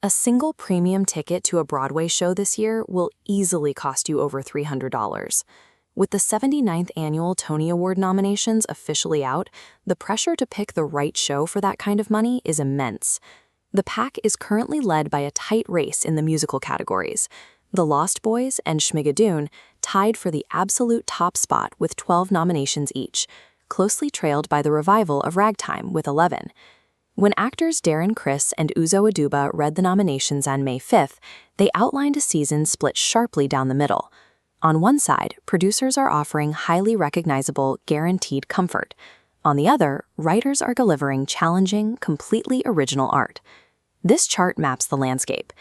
A single premium ticket to a Broadway show this year will easily cost you over $300. With the 79th annual Tony Award nominations officially out, the pressure to pick the right show for that kind of money is immense. The pack is currently led by a tight race in the musical categories. The Lost Boys and Schmigadoon tied for the absolute top spot with 12 nominations each, closely trailed by the revival of Ragtime with 11. When actors Darren Criss and Uzo Aduba read the nominations on May 5th, they outlined a season split sharply down the middle. On one side, producers are offering highly recognizable, guaranteed comfort. On the other, writers are delivering challenging, completely original art. This chart maps the landscape.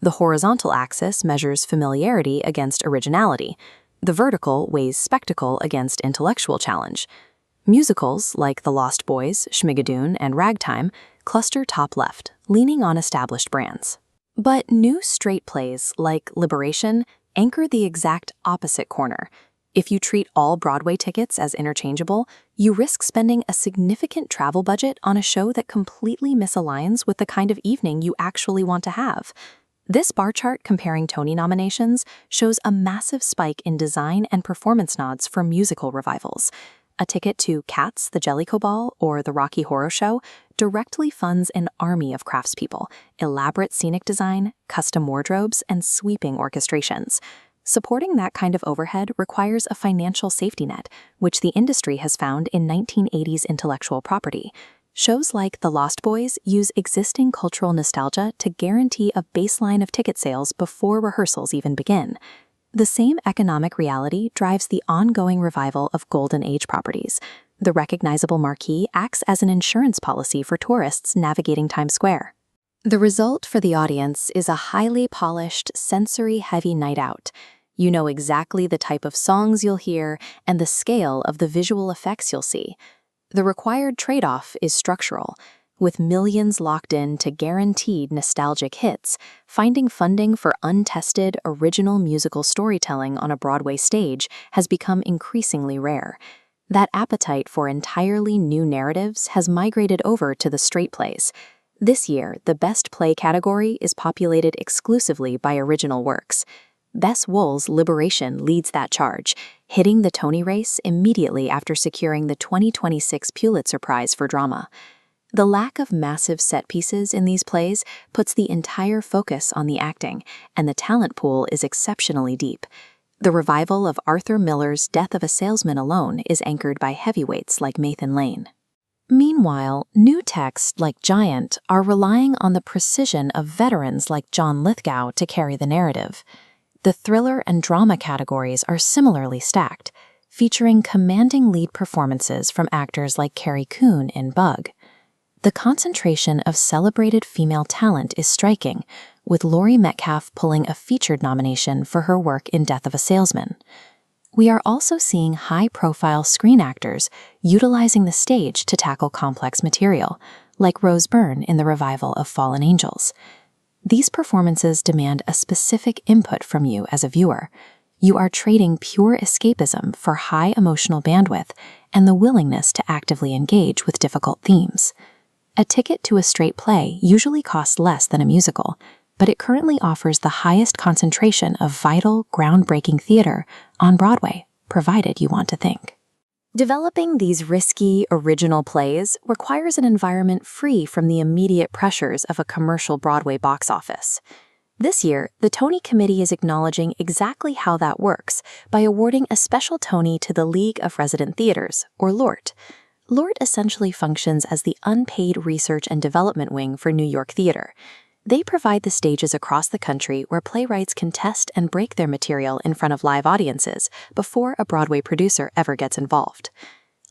The horizontal axis measures familiarity against originality. The vertical weighs spectacle against intellectual challenge. Musicals, like The Lost Boys, Schmigadoon, and Ragtime, cluster top left, leaning on established brands. But new straight plays, like Liberation, anchor the exact opposite corner. If you treat all Broadway tickets as interchangeable, you risk spending a significant travel budget on a show that completely misaligns with the kind of evening you actually want to have. This bar chart comparing Tony nominations shows a massive spike in design and performance nods for musical revivals. A ticket to Cats, the Jellicoe Ball, or the Rocky Horror Show directly funds an army of craftspeople, elaborate scenic design, custom wardrobes, and sweeping orchestrations. Supporting that kind of overhead requires a financial safety net, which the industry has found in 1980s intellectual property. Shows like The Lost Boys use existing cultural nostalgia to guarantee a baseline of ticket sales before rehearsals even begin. The same economic reality drives the ongoing revival of Golden Age properties. The recognizable marquee acts as an insurance policy for tourists navigating Times Square. The result for the audience is a highly polished, sensory-heavy night out. You know exactly the type of songs you'll hear and the scale of the visual effects you'll see. The required trade-off is structural. With millions locked in to guaranteed nostalgic hits, finding funding for untested, original musical storytelling on a Broadway stage has become increasingly rare. That appetite for entirely new narratives has migrated over to the straight plays. This year, the Best Play category is populated exclusively by original works. Bess Wohl's Liberation leads that charge, hitting the Tony race immediately after securing the 2026 Pulitzer Prize for Drama. The lack of massive set pieces in these plays puts the entire focus on the acting, and the talent pool is exceptionally deep. The revival of Arthur Miller's Death of a Salesman alone is anchored by heavyweights like Mathan Lane. Meanwhile, new texts like Giant are relying on the precision of veterans like John Lithgow to carry the narrative. The thriller and drama categories are similarly stacked, featuring commanding lead performances from actors like Carrie Coon in Bug. The concentration of celebrated female talent is striking, with Laurie Metcalf pulling a featured nomination for her work in Death of a Salesman. We are also seeing high-profile screen actors utilizing the stage to tackle complex material, like Rose Byrne in the revival of Fallen Angels. These performances demand a specific input from you as a viewer. You are trading pure escapism for high emotional bandwidth and the willingness to actively engage with difficult themes. A ticket to a straight play usually costs less than a musical, but it currently offers the highest concentration of vital, groundbreaking theater on Broadway, provided you want to think. Developing these risky, original plays requires an environment free from the immediate pressures of a commercial Broadway box office. This year, the Tony Committee is acknowledging exactly how that works by awarding a special Tony to the League of Resident Theaters, or LORT. LORT essentially functions as the unpaid research and development wing for New York theater. They provide the stages across the country where playwrights can test and break their material in front of live audiences before a Broadway producer ever gets involved.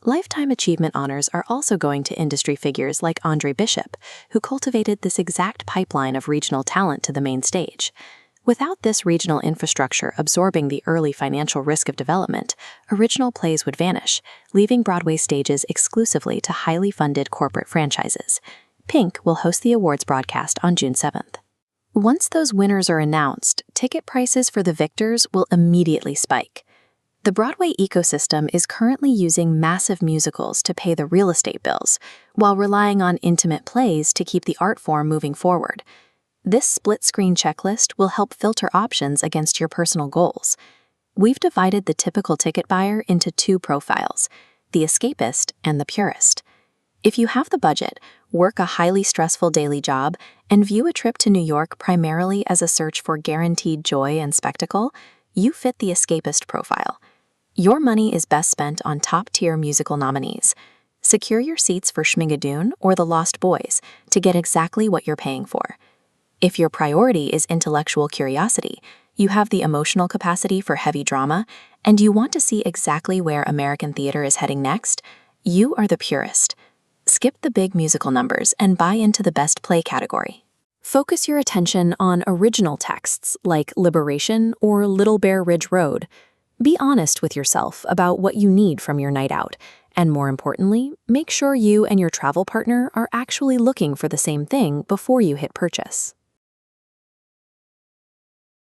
Lifetime achievement honors are also going to industry figures like Andre Bishop, who cultivated this exact pipeline of regional talent to the main stage. Without this regional infrastructure absorbing the early financial risk of development, original plays would vanish, leaving Broadway stages exclusively to highly funded corporate franchises. Pink will host the awards broadcast on June 7th. Once those winners are announced, ticket prices for the victors will immediately spike. The Broadway ecosystem is currently using massive musicals to pay the real estate bills, while relying on intimate plays to keep the art form moving forward. This split-screen checklist will help filter options against your personal goals. We've divided the typical ticket buyer into two profiles, the escapist and the purist. If you have the budget, work a highly stressful daily job, and view a trip to New York primarily as a search for guaranteed joy and spectacle, you fit the escapist profile. Your money is best spent on top-tier musical nominees. Secure your seats for Schmigadoon or the Lost Boys to get exactly what you're paying for. If your priority is intellectual curiosity, you have the emotional capacity for heavy drama, and you want to see exactly where American theater is heading next, you are the purist. Skip the big musical numbers and buy into the best play category. Focus your attention on original texts like Liberation or Little Bear Ridge Road. Be honest with yourself about what you need from your night out, and more importantly, make sure you and your travel partner are actually looking for the same thing before you hit purchase.